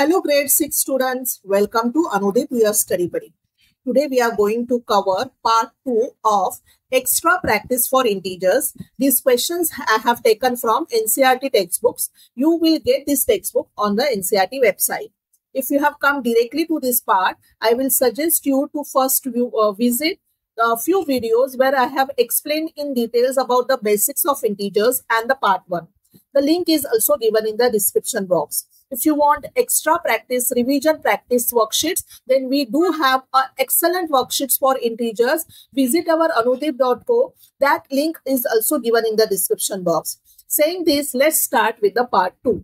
Hello grade 6 students, welcome to Anudip Your Study Buddy. Today we are going to cover part 2 of extra practice for integers. These questions I have taken from NCERT textbooks. You will get this textbook on the NCERT website. If you have come directly to this part, I will suggest you to first visit a few videos where I have explained in details about the basics of integers and the part 1. The link is also given in the description box. If you want extra practice, revision practice worksheets, then we do have excellent worksheets for integers. Visit our anudip.co. That link is also given in the description box. Saying this, let's start with the part 2.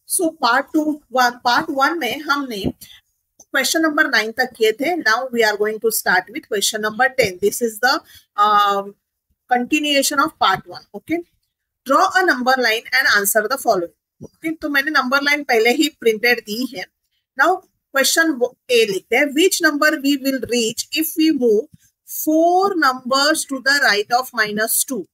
So part 1 में हमने question number 9 तक किए थे. Now we are going to start with question number 10. This is the continuation of part 1. Okay. Draw a number line and answer the following. Okay, तो मैंने number line पहले ही printed दी है. Now question A लिखते हैं. Which number we will reach if we move 4 numbers to the right of -2?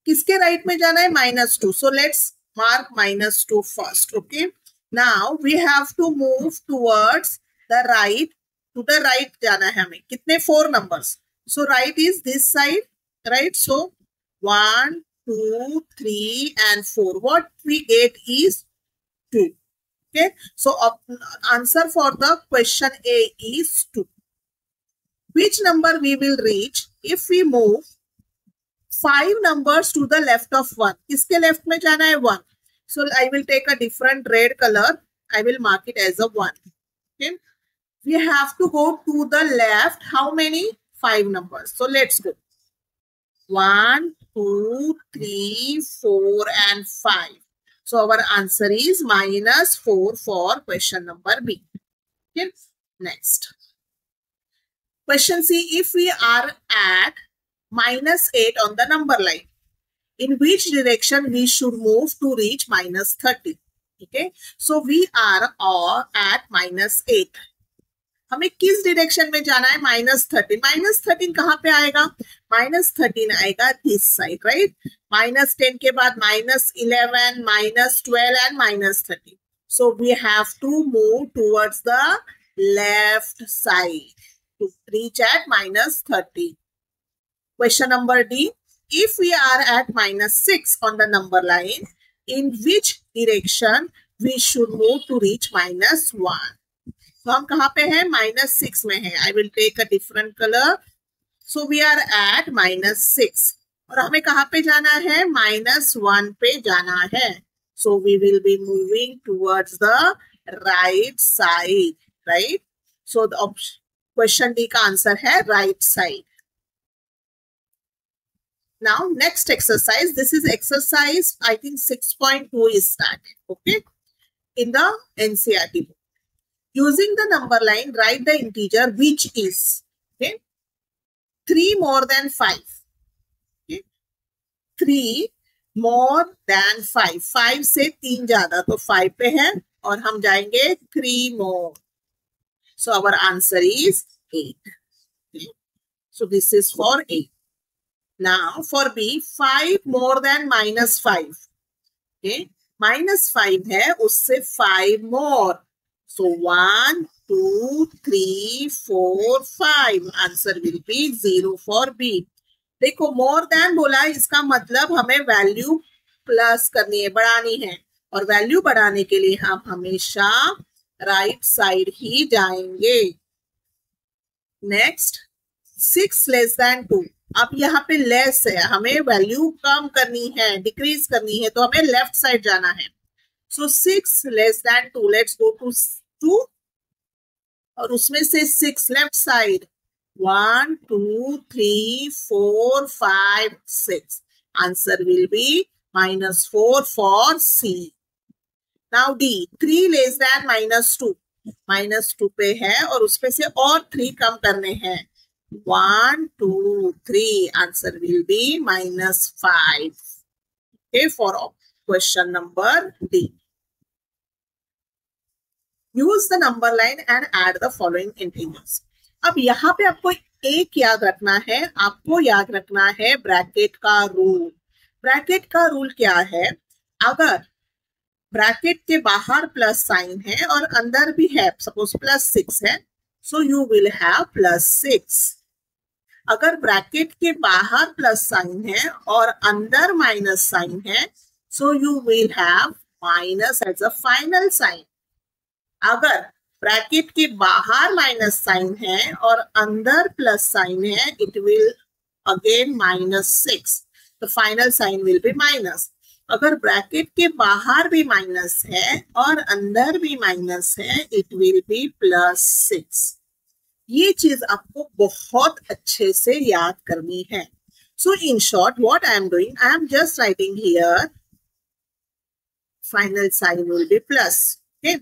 किसके right में जाना है? -2. So let's mark -2 first. Okay. Now we have to move towards the right. To the right जाना है हमें. कितने? 4 numbers. So right is this side. Right. So 1, 2, 3 and 4. What we get is 2. Okay. So answer for the question A is 2. Which number we will reach if we move 5 numbers to the left of 1? किसके left में जाना है? 1. So I will take a different red color. I will mark it as a 1. Okay. We have to go to the left. How many? 5 numbers. So let's go. 1, 2, 3, 4 and 5. So our answer is -4 for question number B. Okay. Next. Question C. If we are at -8 on the number line, in which direction we should move to reach -30? Okay. So we are all at -8. हमें किस direction में जाना है? -13. -13 कहाँ पे आएगा? -13 आएगा this side, right? -10 के बाद -11, -12 and -13. So we have to move towards the left side to reach at -30. Question number D. If we are at -6 on the number line, in which direction we should move to reach -1? तो हम कहाँ पे हैं? -6 में है. I will take a different color. So we are at -6 और हमें कहाँ पे जाना है? -1 पे जाना है. So we will be moving towards the right side, right? So the question D का आंसर है right side. Now next exercise. This is exercise I think 6.2 is started. Okay, in the NCERT book. Using the number line, write the integer which is, okay, 3 more than 5. Okay, 3 more than 5. 5 से 3 ज्यादा तो 5 पे है और हम जाएंगे 3 more. So our answer is 8. Okay. So this is for A. Now for B, 5 more than -5. Okay, -5 है, उससे 5 more. So 1, 2, 3, 4, 5. Answer will be 0 for B. देखो more than बोला है, इसका मतलब हमें वैल्यू प्लस करनी है, बढ़ानी है. और वैल्यू बढ़ाने के लिए हम हमेशा राइट साइड ही जाएंगे. नेक्स्ट. 6 less than 2. अब यहाँ पे लेस है, हमें वैल्यू कम करनी है, डिक्रीज करनी है, तो हमें लेफ्ट साइड जाना है. So 6 less than 2. Let's go to 2 और उसमें से 6 left side. 1, 2, 3, 4, 5, 6. Answer will be -4 for C. Now D. 3 less than -2. -2 पे है और उसपे से और 3 कम करने हैं. 1, 2, 3. Answer will be -5. Okay, for question number D. Use the number line and add the following integers. अब यहाँ पे आपको एक याद रखना है, आपको याद रखना है ब्रैकेट का रूल. ब्रैकेट का रूल क्या है? अगर ब्रैकेट के बाहर प्लस साइन है और अंदर भी है, सपोज +6 है, सो यू विल हैव +6। अगर ब्रैकेट के बाहर प्लस साइन है और अंदर माइनस साइन है, so you will have minus as a final sign. अगर ब्रैकेट के बाहर माइनस साइन है और अंदर प्लस साइन है, it will again -6, the final sign will be minus. अगर ब्रैकेट के बाहर भी माइनस है और अंदर भी माइनस है, इट विल बी +6। ये चीज आपको बहुत अच्छे से याद करनी है। So in short what I am doing, I am just writing here final sign will be plus. Okay,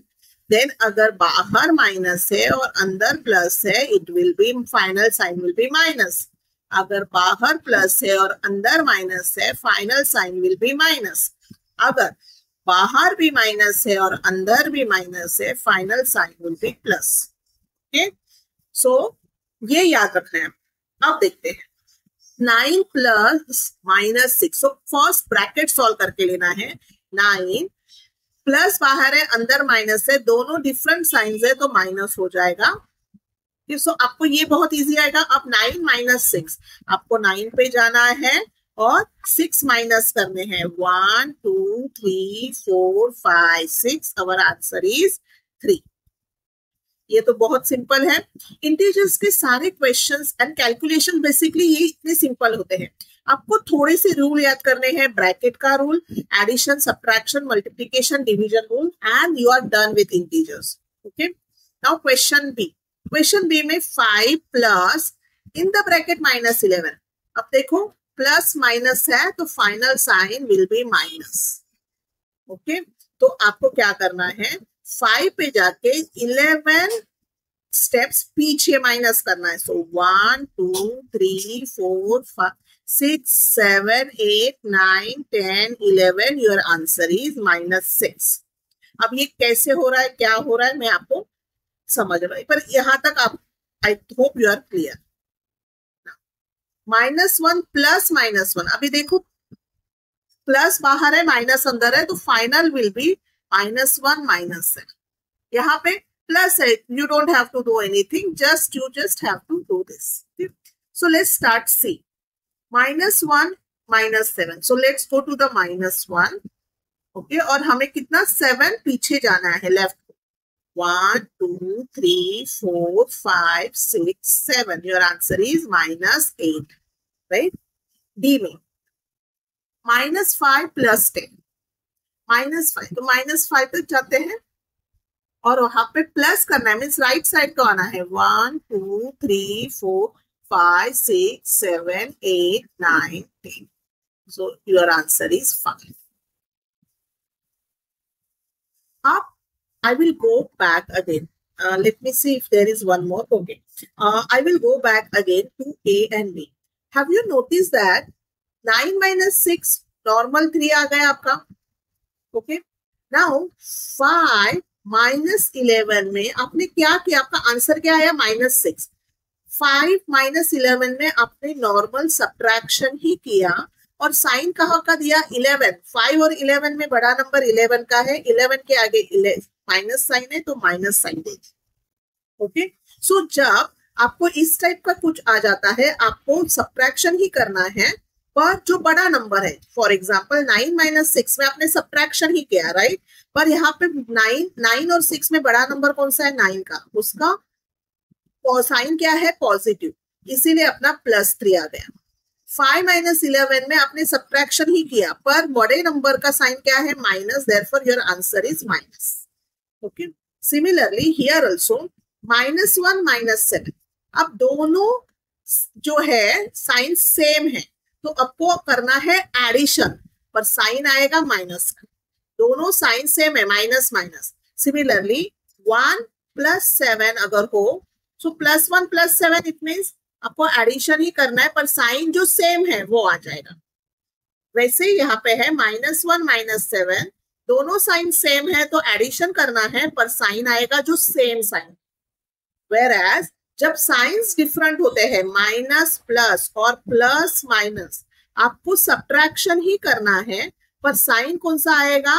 then अगर बाहर माइनस है और अंदर प्लस है, it will be final sign will be minus. अगर बाहर प्लस है और अंदर माइनस है, final sign will be minus. अगर बाहर भी माइनस है और अंदर भी माइनस है, final sign will be plus. Okay, so ये याद रखना है। अब देखते हैं 9 plus -6। So first bracket solve करके लेना है। 9 प्लस बाहर है, अंदर माइनस है, दोनों डिफरेंट साइंस है तो माइनस हो जाएगा। सो आपको ये बहुत इजी आएगा। अब 9 - 6, आपको 9 पे जाना है और 6 माइनस करने हैं। 1 2 3 4 5 6, अवर आंसर इज 3। ये तो बहुत सिंपल है। इंटीजर्स के सारे क्वेश्चंस एंड कैलकुलेशन बेसिकली ये इतने सिंपल होते हैं। आपको थोड़े से रूल याद करने हैं, ब्रैकेट का rule, addition, subtraction, multiplication, division rule, and you are done with integers. Okay, now question B. Question B में 5 प्लस इन द ब्रैकेट -11। अब देखो प्लस माइनस है तो final sign will be minus. Okay, तो आपको क्या करना है, 5 पे जाके 11 स्टेप्स पीछे माइनस करना है। सो 1 2 3 4 5 6 7 8 9 10 11, योर आंसर इज -6। अब ये कैसे हो रहा है, क्या हो रहा है, मैं आपको समझ रहा है, पर यहां तक आप, I hope you are clear. -1 plus -1, अभी देखो प्लस बाहर है, माइनस अंदर है, तो फाइनल विल बी -1 -7। यहाँ पे प्लस है, you don't have to do anything, you just have to do this. So let's start see. -1 -7, so let's go to the -1। Okay, और हमें कितना 7 पीछे जाना है, left. 1 2 3 4 5 6 7, your answer is -8, right. D में -5 प्लस 10, -5, तो -5 तक जाते हैं और वहां पे प्लस करना है, मीन्स राइट साइड को आना है। 1 2 3 4 5 6 7 8 9 10, so your answer is 5. Up, I will go back again. Let me see if there is one more. Okay, I will go back again to A and B. Have you noticed that 9 - 6 normal 3 आ गया आपका? Okay, now 5 - 11 में आपने क्या किया, आपका answer क्या आया, -6। 5 - 11 में आपने नॉर्मल सब्ट्रैक्शन ही किया और साइन कहाँ का दिया, 11। 5 और 11 में बड़ा नंबर 11 का है, 11 के आगे माइनस साइन है तो माइनस साइन दीजिए। ओके, सो जब आपको इस टाइप का कुछ आ जाता है, आपको सब्ट्रैक्शन ही करना है पर जो बड़ा नंबर है। फॉर एग्जाम्पल 9 - 6 में आपने सब्ट्रैक्शन ही किया, राइट, पर यहाँ पे 9 और 6 में बड़ा नंबर कौन सा है, 9 का, उसका साइन क्या है, पॉजिटिव, इसीलिए अपना +3 आ गया। 5 - 11 में आपने सब्ट्रैक्शन ही किया पर बड़े नंबर का साइन क्या है, minus, therefore your answer is minus. Okay, similarly here also -1 -7, अब दोनों जो है साइन सेम है तो आपको करना है एडिशन, पर साइन आएगा माइनस का, दोनों साइन सेम है, माइनस माइनस। सिमिलरली 1 + 7 अगर हो, सो +1 + 7, इट मीन्स आपको एडिशन ही करना है पर साइन जो सेम है वो आ जाएगा। वैसे यहाँ पे है -1 - 7, दोनों साइन सेम है तो एडिशन करना है पर साइन आएगा जो सेम साइन। Whereas जब साइंस डिफरेंट होते हैं, माइनस प्लस और प्लस माइनस, आपको सब्ट्रैक्शन ही करना है पर साइन कौन सा आएगा,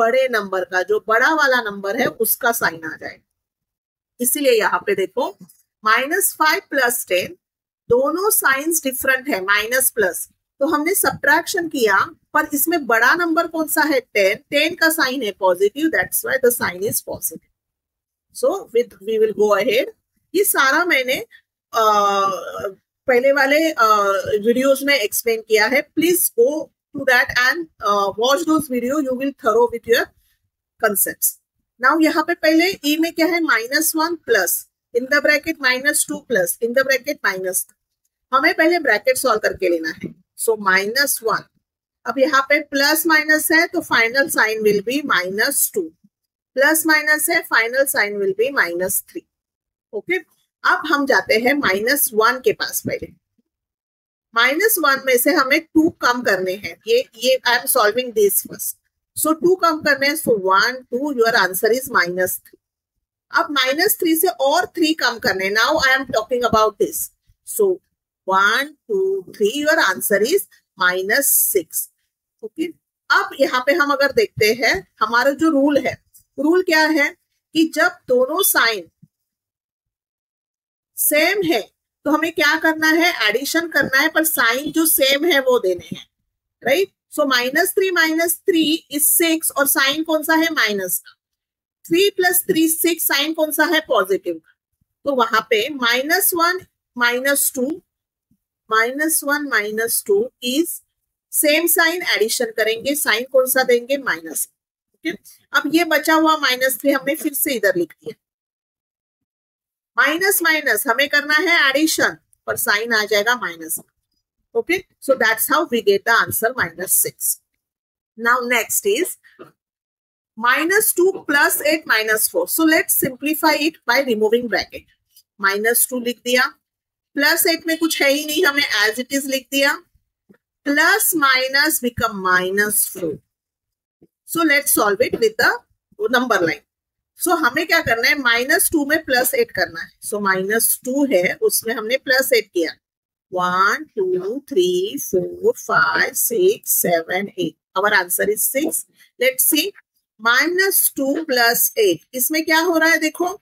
बड़े नंबर का, जो बड़ा वाला नंबर है उसका साइन आ जाए। इसीलिए यहाँ पे देखो -5 + 10 दोनों साइंस डिफरेंट है, माइनस प्लस, तो हमने सब्ट्रैक्शन किया, पर इसमें बड़ा नंबर कौन सा है 10, 10 का साइन है positive, that's why the sign is positive. So with we will go ahead. ये सारा मैंने पहले वाले वीडियोस में एक्सप्लेन किया है, please go to that and watch those video, you will thorough with your concepts. Now यहाँ पे पहले ई में क्या है, -1 plus in the bracket -2 plus in the bracket -3। हमें पहले ब्रैकेट सॉल्व करके लेना है। सो -1, अब यहाँ पे प्लस माइनस है तो final sign will be -2, plus minus है final sign will be -3। Okay, अब हम जाते हैं -1 के पास। पहले -1 में से हमें 2 कम करने हैं, ये I am solving this first. So 2 कम करने हैं, सो 1 2, योर आंसर इज -3। अब -3 से और 3 कम करने, now I am talking about this. So 1 2 3, your answer is -6। Okay, अब यहाँ पे हम अगर देखते हैं हमारा जो रूल है, रूल क्या है कि जब दोनों साइन सेम है तो हमें क्या करना है, एडिशन करना है, पर साइन जो सेम है वो देने हैं, राइट। सो -3 इज 6 और साइन कौन सा है, माइनस का। 3 + 3 6, साइन कौन सा है, पॉजिटिव का। तो वहां पे -1 -2 इज सेम साइन, एडिशन करेंगे, साइन कौन सा देंगे, माइनस। ओके, अब ये बचा हुआ -3 हमने फिर से इधर लिख दिया। माइनस माइनस हमें करना है एडिशन, पर साइन आ जाएगा minus. Okay, so that's how we get the answer -6। Now next is -2 + 8 -4। So let's simplify it by removing bracket. -2 लिख दिया, +8 में कुछ है ही नहीं, हमें एज इट इज लिख दिया, plus minus become -4। So let's solve it with the number line. So हमें क्या करना है, -2 में +8 करना है। सो -2 है, उसमें हमने +8 किया, 1 2 3 4 5 6 7 8, our answer is 6। Let's see, -2 + 8, इसमें क्या हो रहा है, देखो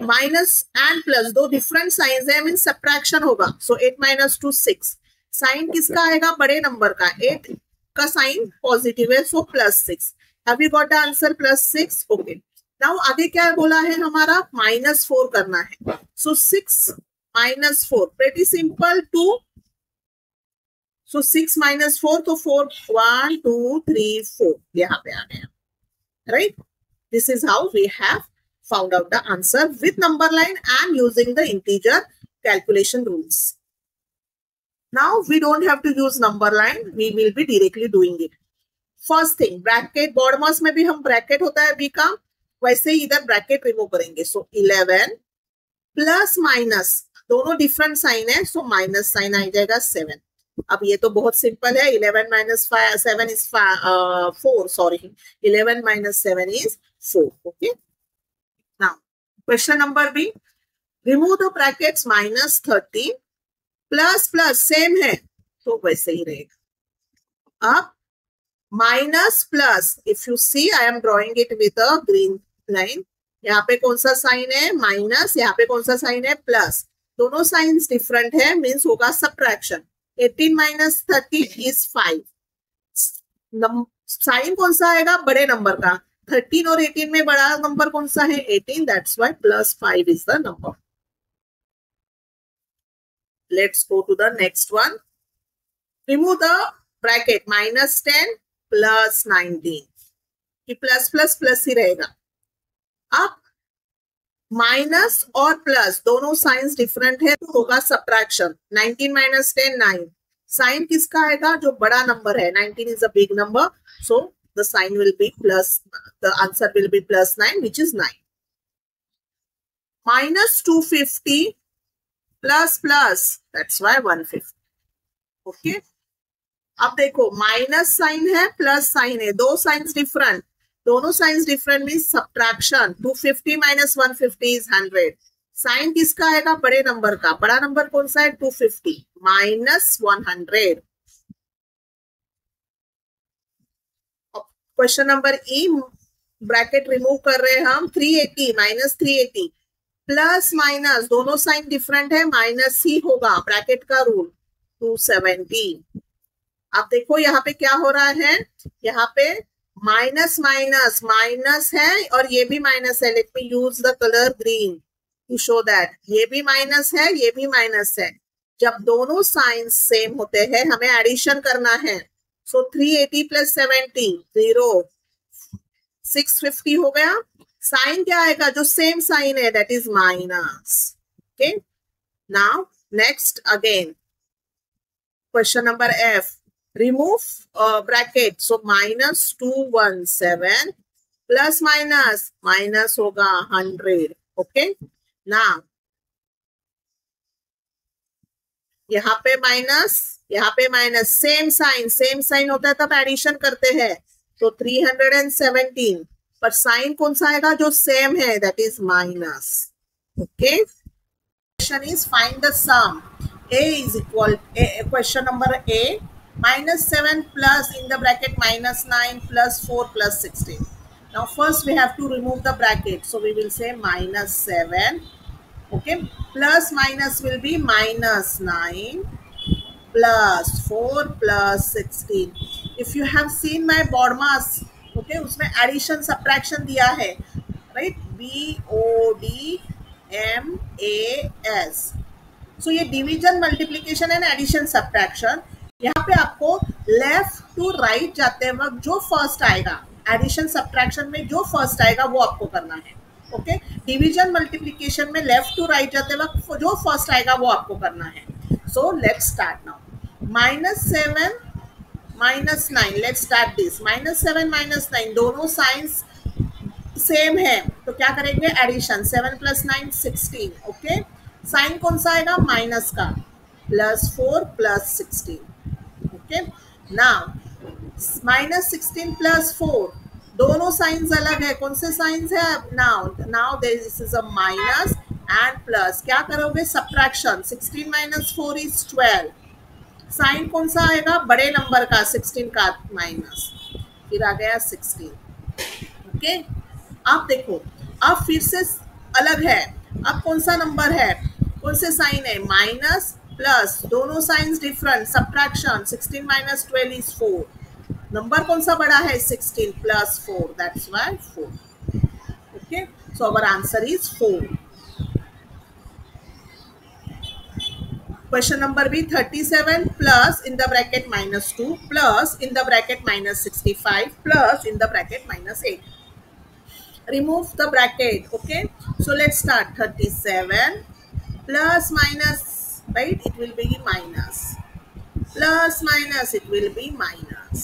माइनस एंड प्लस दो डिफरेंट साइंस है, मीन सब्ट्रैक्शन होगा। सो 8 - 2 6, साइन किसका आएगा, बड़े नंबर का, 8 का साइन पॉजिटिव है, सो +6। Have you got the answer +6? Okay, now आगे क्या बोला है हमारा, -4 करना है। सो 6 - 4, प्रेटी सिंपल, 2। सो 6 - 4, तो 4 1 2 3 4 यहाँ पे आ गया, right. This is how we have found out the answer with number line and using the integer calculation rules. Now we don't have to use number line, we will be directly doing it. First thing, bracket, BODMAS में भी हम bracket होता है b का, वैसे ही इधर bracket remove करेंगे। So 11 plus minus दोनों डिफरेंट साइन है, so माइनस साइन आ जाएगा 7। अब ये तो बहुत सिंपल है, 11 - 7 is 4, sorry, 11 - 7 is 4. Okay. Now, question number B. Remove the brackets -30 plus same है तो वैसे ही रहेगा। अब minus plus, if you see I am drawing it with a green line, यहाँ पे कौन सा साइन है, माइनस, यहाँ पे कौन सा साइन है, प्लस, दोनों साइंस डिफरेंट है, मीन्स होगा सब्ट्रैक्शन। 18 - 30 इज 5, साइन कौन सा आएगा, बड़े नंबर का। 13 और 18 में बड़ा नंबर कौन सा है, 18, that's why +5 is the number. Let's go to the next one. Remove the bracket -10 + 19, कि प्लस प्लस प्लस ही रहेगा। अब माइनस और प्लस दोनों साइंस डिफरेंट है, तो होगा सब्ट्रैक्शन। 19 - 10 9, साइन किसका आएगा, जो बड़ा नंबर है, 19 is a big number, so the sign will be plus, the answer will be +9, which is 9. -250 plus, that's why 150. Okay. अब देखो माइनस साइन है, प्लस साइन है, दो साइंस डिफरेंट, दोनों signs different mean subtraction. 250 - 150 is 100, sign किसका आएगा, बड़े number का, बड़ा नंबर कौन सा है, 250 -100। क्वेश्चन नंबर ई, ब्रैकेट रिमूव कर रहे हैं हम, 380 माइनस 380 प्लस माइनस दोनों साइन डिफरेंट है, माइनस ही होगा, ब्रैकेट का रूल, 270। अब देखो यहाँ पे क्या हो रहा है, यहाँ पे माइनस माइनस माइनस है और ये भी माइनस है। Let me use the colour green to show that ये भी माइनस है, ये भी माइनस है। जब दोनों साइंस सेम होते हैं हमें एडिशन करना है। सो 380 प्लस 70 0, 650 हो गया। साइन क्या आएगा, जो सेम साइन है, that is minus. Okay, now next again question number F, remove bracket, so minus 217 plus minus minus होगा 100। okay, now यहाँ पे माइनस सेम साइन होता है तब एडिशन करते हैं, तो 317, पर साइन कौन सा आएगा, जो सेम है, that is minus. Okay, question is find the sum, a is equal, question number A, minus 7 plus in the bracket minus 9 plus 4 plus 16. Now first we have to remove the bracket, so we will say minus 7, okay, plus minus will be minus 9 plus 4 plus 16. If you have seen my BODMAS, okay, उसमें addition subtraction दिया है, right, BODMAS. So ये division, multiplication and addition subtraction, यहाँ पे आपको left to right जाते वक्त जो फर्स्ट आएगा, एडिशन सब्ट्रैक्शन में जो फर्स्ट आएगा वो आपको करना है। ओके, डिवीजन मल्टीप्लीकेशन में लेफ्ट टू राइट जाते वक्त जो फर्स्ट आएगा वो आपको करना है। सो let's start now. Minus 7 minus 9, let's start this. Minus 7 minus 9 दोनों साइंस सेम है, तो क्या करेंगे, एडिशन। 7 प्लस 9 16। ओके, साइन कौन सा आएगा, माइनस का, plus 4 plus 16। Okay, now minus 16 plus 4 दोनों साइंस अलग है, कौन से साइंस है, now this is a minus and plus, क्या करोगे, सब्ट्रैक्शन। 16 माइनस 4 इज 12, साइन कौन सा आएगा, बड़े नंबर का, 16 का माइनस, फिर आ गया 16। ओके, आप देखो अब फिर से अलग है, अब कौन सा नंबर है, कौन से साइन है, माइनस प्लस, दोनों signs different, subtraction. 16 minus 12 is 4, number कौन सा बड़ा है, 16 plus 4, that's why 4। Okay, so our answer is 4। Question number B, 37 plus in the bracket minus 2 plus in the bracket minus 65 plus in the bracket minus 8। remove the bracket. Okay, so let's start. 37 plus minus, right, it will be minus, plus minus it will be minus,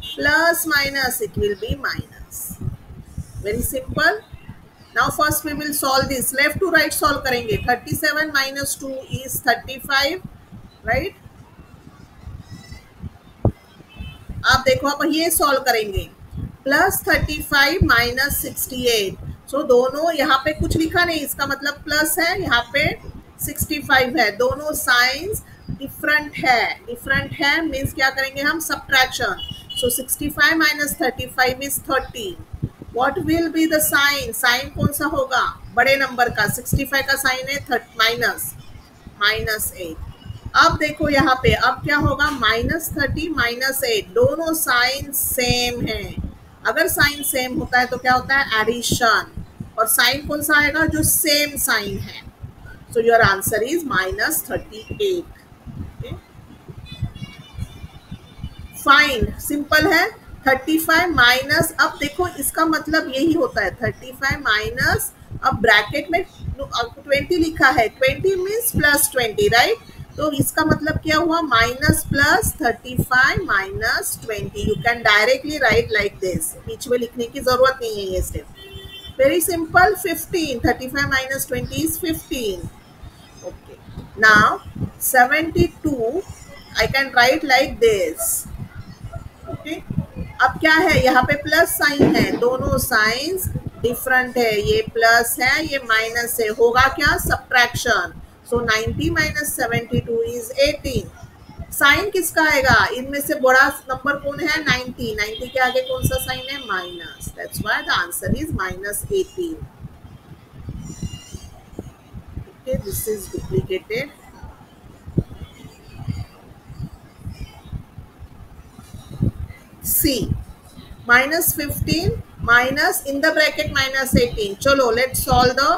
plus minus it will be minus. Very simple. Now first we will solve this, left to right solve करेंगे। 37 minus 2 is 35, right। आप देखो आप ये solve करेंगे, plus 35 minus 68, सो दोनों, यहाँ पे कुछ लिखा नहीं, इसका मतलब प्लस है, यहाँ पे 65 है, दोनों साइंस डिफरेंट है मीन्स क्या करेंगे हम, subtraction. So 65 minus 35 is 13। What will be the sign, sign कौन सा होगा, बड़े नंबर का, 65 का साइन है माइनस 8। अब देखो यहाँ पे अब क्या होगा, माइनस 30 माइनस 8, दोनों साइन सेम है। अगर साइन सेम होता है तो क्या होता है, एडिशन, और साइन कौन सा आएगा, जो सेम साइन है। So your answer is minus 38। Find, simple है। 35 माइनस, अब देखो इसका मतलब यही होता है, 35 माइनस, अब ब्रैकेट में 20 लिखा है, 20 मीन्स प्लस 20, राइट, तो इसका मतलब क्या हुआ, minus plus 35 minus 20। You can directly write like this, बीच में लिखने की जरूरत नहीं है ये step. Very simple. 15, 35 minus 20 is 15। Okay, now 72 I can write like this. Okay, अब क्या है, यहाँ पे प्लस साइन है, दोनों साइंस डिफरेंट है, ये प्लस है ये माइनस है, होगा क्या, subtraction. So 90 minus 72 is 18. Sign किसका आएगा? इनमें से बड़ा नंबर कौन है? 90. 90 के आगे कौन सा साइन है? Minus. That's why the answer is -18. Okay, this is duplicated. C. -15 minus in the bracket -18. चलो let's solve the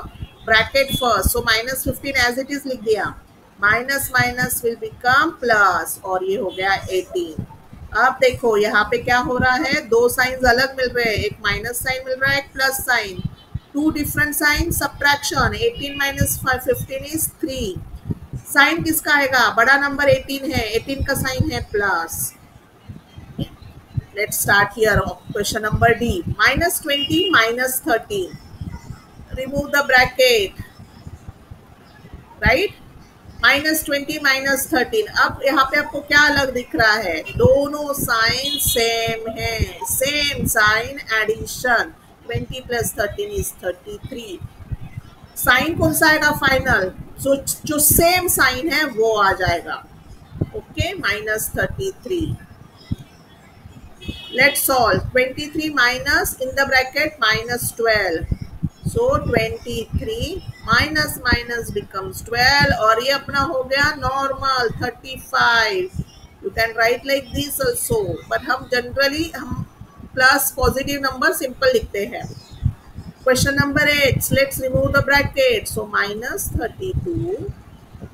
bracket first. So -15 as it is लिख दिया. Minus minus will become plus और ये हो गया 18. अब देखो यहाँ पे क्या हो रहा है, दो साइंस अलग मिल रहे हैं, एक माइनस साइन मिल रहा है, एक plus sign. Two different sign, subtraction. 18 minus 15 is 3. Sign किसका आएगा? बड़ा नंबर 18 है, 18 का साइन है plus. Let's start here. Question number D. -20 minus 13. Remove the bracket. Right? -20 minus 13. अब यहाँ पे आपको क्या अलग दिख रहा है? दोनों साइन सेम है. Same sign addition. 20 plus 13 is 33. Sign कौन सा आएगा फाइनल? जो सेम साइन है वो आ जाएगा. Okay, -33. Let's solve. 23 minus in the bracket -12. So 23 minus minus becomes 12 और ये अपना हो गया normal 35. You can write like this also, but हम generally हम प्लस पॉजिटिव नंबर सिंपल लिखते हैं. Question number 8. Let's remove the bracket. So -32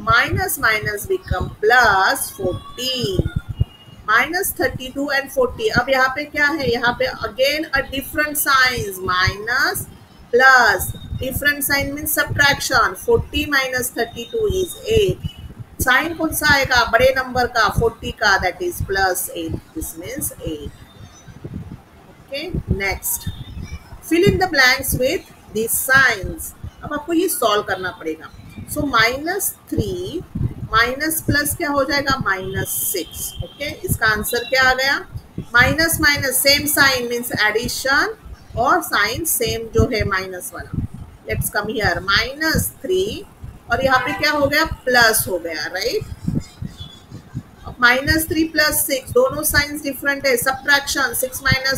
minus minus become plus 14. -32 and 40. अब यहाँ पे क्या है? यहाँ पे again a different signs. Minus plus different sign means subtraction. 40 minus 32 is 8. Sign कौन सा आएगा? बड़े नंबर का 40 का, that is +8. This means 8. Okay, next. Fill in the blanks with this signs. अब आपको ये सॉल्व करना पड़ेगा. सो -3 माइनस प्लस क्या हो जाएगा? -6. ओके, इसका आंसर क्या आ गया? Minus minus same sign means addition और साइन सेम जो है माइनस वाला. Let's come here. -3 और यहाँ पे क्या हो गया? प्लस हो गया. राइट? -3 + 6 दोनों साइंस डिफरेंट है. सब्ट्रैक्शन. 6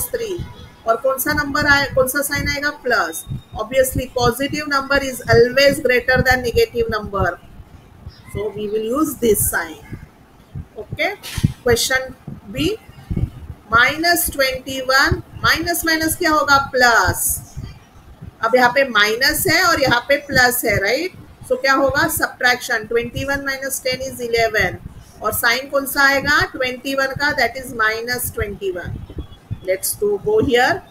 - 3 और कौन सा नंबर आए, कौन सा साइन आएगा? Plus. Obviously positive number is always greater than negative number. So we will use this sign. Okay. Question B. -21 minus minus क्या होगा? प्लस. अब यहाँ पे माइनस है और यहाँ पे प्लस है. राइट? सो क्या होगा? सब्ट्रैक्शन. 21 - 10 is 11 और साइन कौन सा आएगा? 21 का, that is -21. Let's to go here.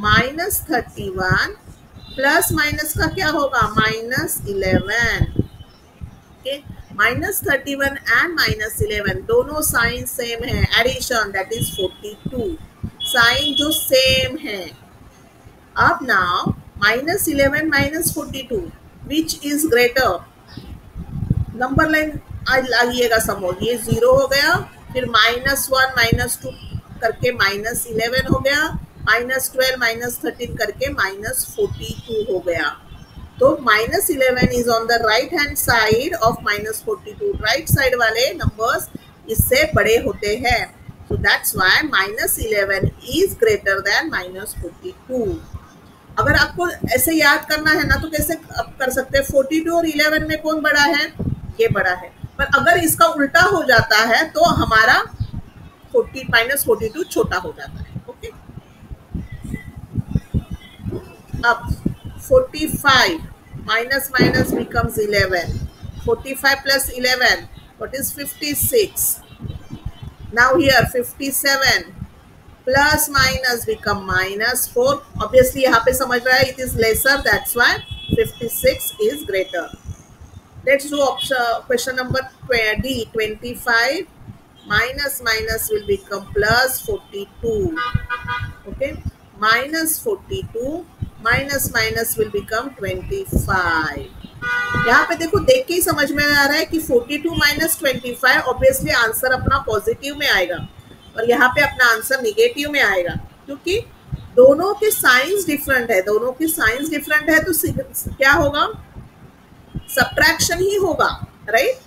-31 plus minus का क्या होगा? -11. ओके, -31 एंड -11 दोनों साइन सेम है. Addition, that is 42. साइन जो सेम है. अब now -11 - 42 which is greater? Number line आइएगा समझ. ये 0 हो गया, फिर -1 - 2 करके -11 हो गया, -12 - 13 करके -42 हो गया. तो -11 is on the right hand side of -42. Right side वाले नंबर्स इससे बड़े होते हैं. So that's why -11 is greater than -42. अगर आपको ऐसे याद करना है ना तो कैसे आप कर सकते हैं? 42 और 11 में कौन बड़ा है? ये बड़ा है. पर अगर इसका उल्टा हो जाता है तो हमारा -42 छोटा हो जाता है. ओके, अब 45 minus minus becomes 11. 45 plus 11, what is 56? Now here 57 plus minus become -4. Obviously यहाँ पे समझ रहा है it is lesser, that's why 56 is greater. Let's do question number D. 25 minus minus will become +42. Okay, -42 minus minus will become 25. यहाँ पे देखो, देख के ही समझ में आ रहा है कि 42 - 25 ऑब्वियसली आंसर अपना पॉजिटिव में आएगा और यहाँ पे अपना आंसर निगेटिव में आएगा क्योंकि दोनों के साइंस डिफरेंट है. दोनों के साइंस डिफरेंट है तो क्या होगा? सब्ट्रैक्शन ही होगा. राइट?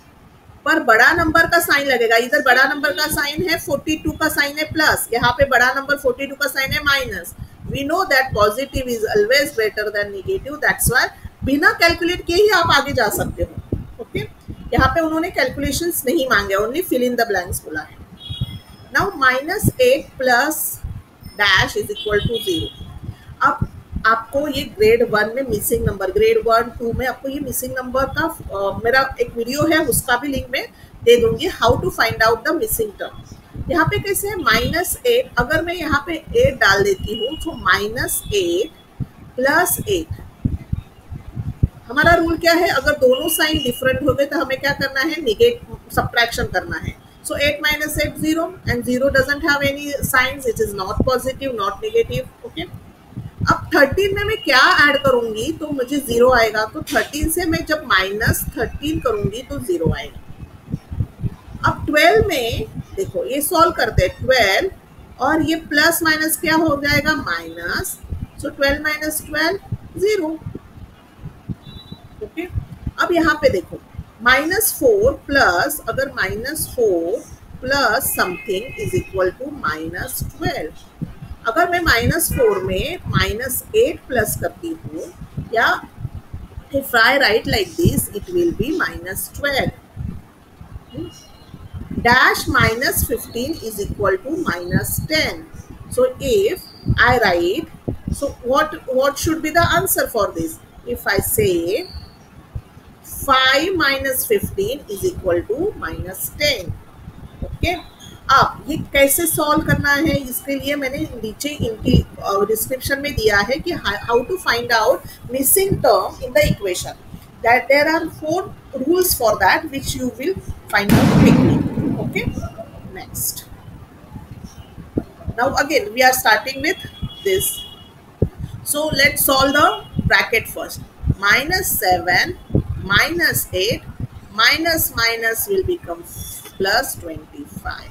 पर बड़ा नंबर का साइन लगेगा। इधर बड़ा नंबर का साइन है 42 का साइन है प्लस, यहाँ पे बड़ा नंबर 42 का साइन है minus. We know that positive is always greater than negative, that's why बिना कैलकुलेट किए ही आप आगे जा सकते हो। ओके, यहाँ पे उन्होंने कैलकुलेशंस नहीं मांगे, only fill in the blanks बोला है। Now -8 plus dash is equal to 0। अब आपको ये ग्रेड 1 में मिसिंग नंबर, ग्रेड 1 2 में आपको ये मिसिंग नंबर का मेरा एक वीडियो है, उसका भी लिंक में दे दूंगी, how to find out the missing term. यहाँ पे कैसे है -8, अगर मैं यहाँ पे 8 डाल देती हूँ तो -8 प्लस 8। हमारा रूल क्या है, अगर दोनों साइन डिफरेंट हो गए तो हमें क्या करना है, निगेट सब्ट्रैक्शन करना है। So 8 minus 8 0 and 0 doesn't have any signs, it is not positive not negative. Okay, अब 13 में मैं क्या ऐड करूंगी तो मुझे 0 आएगा, तो 13 से मैं जब -13 करूंगी तो 0 आएगा। अब 12 में देखो, ये सॉल्व करते हैं, 12 और ये प्लस माइनस क्या हो जाएगा, माइनस, सो 12 minus 12 0। ओके, अब यहाँ पे देखो -4 प्लस, अगर -4 plus something is equal to -12। अगर मैं -4 में -8 प्लस करती हूँ, या if I write like this, it will be -12. Dash -15 is equal to -10. So if I write, so what should be the answer for this? If I say 5 minus 15 is equal to -10. Okay, अब ये कैसे solve करना है, इसके लिए मैंने नीचे इनकी डिस्क्रिप्शन में दिया है कि how to find out missing term in the equation, that there are 4 rules for that which you will find out quickly. Okay, next, now again we are starting with this, so let's solve the bracket first. -7 -8 minus will become plus 25.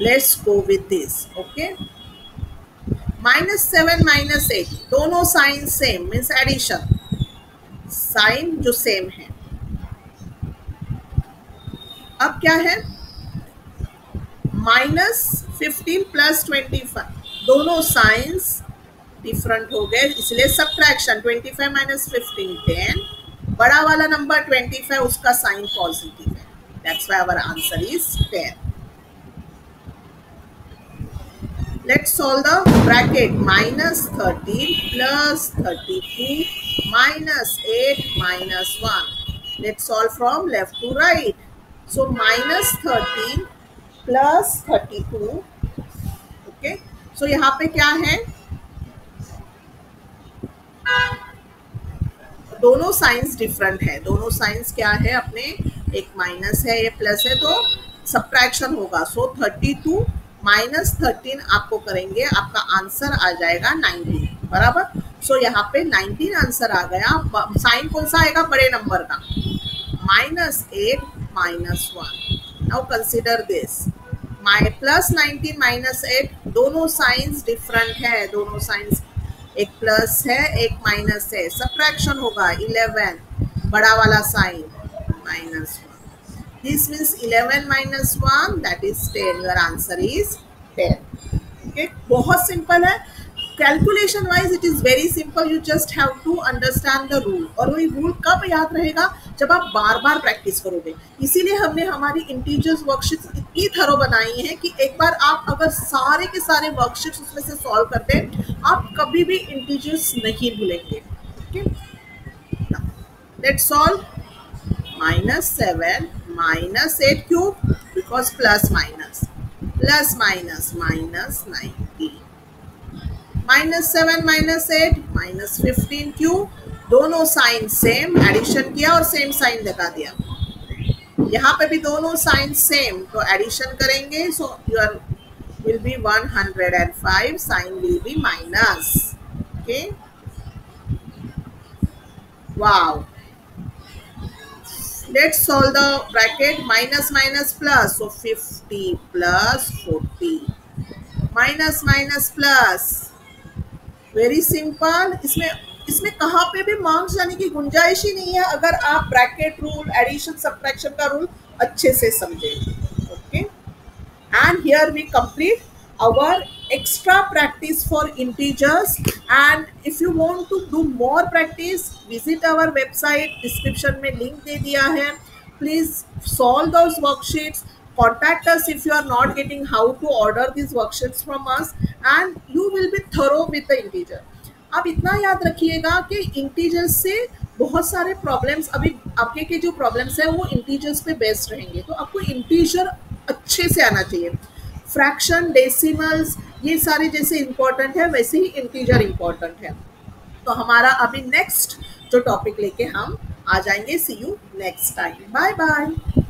Let's go with this. Okay, -7 -8 दोनों sign same, means addition, sign जो same है। अब क्या है, -15 plus 25, दोनों signs different हो गए, इसलिए सब्ट्रैक्शन। 25 minus 15 10, बड़ा वाला नंबर 25 उसका साइन पॉजिटिव है, that's why our answer is 10। Let's solve the bracket, -13 plus 32 -8 -1। Let's solve from left to right, so -13 plus 32। Okay, so यहाँ पे क्या है, दोनों साइंस डिफरेंट है, दोनों साइंस क्या है अपने, एक माइनस है ये प्लस है, तो सब्ट्रैक्शन होगा। सो 32 माइनस 13 आपको करेंगे, आपका आंसर आ जाएगा 19, बराबर। सो यहाँ पे 19 आंसर आ गया। साइन कौन सा आएगा, बड़े नंबर का, -8 -1। नाउ कंसिडर दिस, प्लस 19 -8, दोनों साइंस डिफरेंट है, दोनों साइंस, एक प्लस है एक माइनस है, सब्ट्रैक्शन होगा। 11 बड़ा वाला sign -1, this means 11 -1 that is 10, your answer is 10। Okay, बहुत सिंपल है, calculation wise it is very simple, you just have to understand the rule. और वही रूल कब याद रहेगा, जब आप बार बार प्रैक्टिस करोगे। इसीलिए हमने हमारी इंटीजर्स वर्कशीट्स इतनी थरो बनाई है कि एक बार आप अगर सारे के सारे वर्कशीट्स उसमें से सॉल्व करते हैं, आप कभी भी इंटीजर्स नहीं भूलेंगे। Okay, let's solve. -7 -8 cube, because plus minus -90, -7 -8 -15 cube, दोनों साइन सेम, एडिशन किया और सेम साइन लगा दिया। यहाँ पे भी दोनों साइन सेम, तो एडिशन करेंगे, so your will be 105, sign will be minus. Okay, wow, let's solve the bracket, minus plus, so 50 plus 40, minus plus, very simple। इसमें कहाँ पे भी मार्क्स जाने की गुंजाइश ही नहीं है, अगर आप ब्रैकेट रूल, एडिशन सब्ट्रैक्शन का रूल अच्छे से समझे. Okay, and here we complete our extra practice for integers. And if you want to do more practice, visit our website, description में link दे दिया है. Please solve those worksheets. Contact us if you are not getting how to order these worksheets from us, and you will be thorough with the integer. आप इतना याद रखिएगा कि integers से बहुत सारे प्रॉब्लम्स, अभी आपके के जो प्रॉब्लम्स है वो इंटीजर्स पे बेस्ड रहेंगे, तो आपको इंटीजर अच्छे से आना चाहिए. फ्रैक्शन, डेसिमल्स, ये सारे जैसे इंपॉर्टेंट है वैसे ही इंटीजर इंपॉर्टेंट है. तो हमारा अभी नेक्स्ट जो टॉपिक लेके हम आ जाएंगे. See you next time. Bye bye.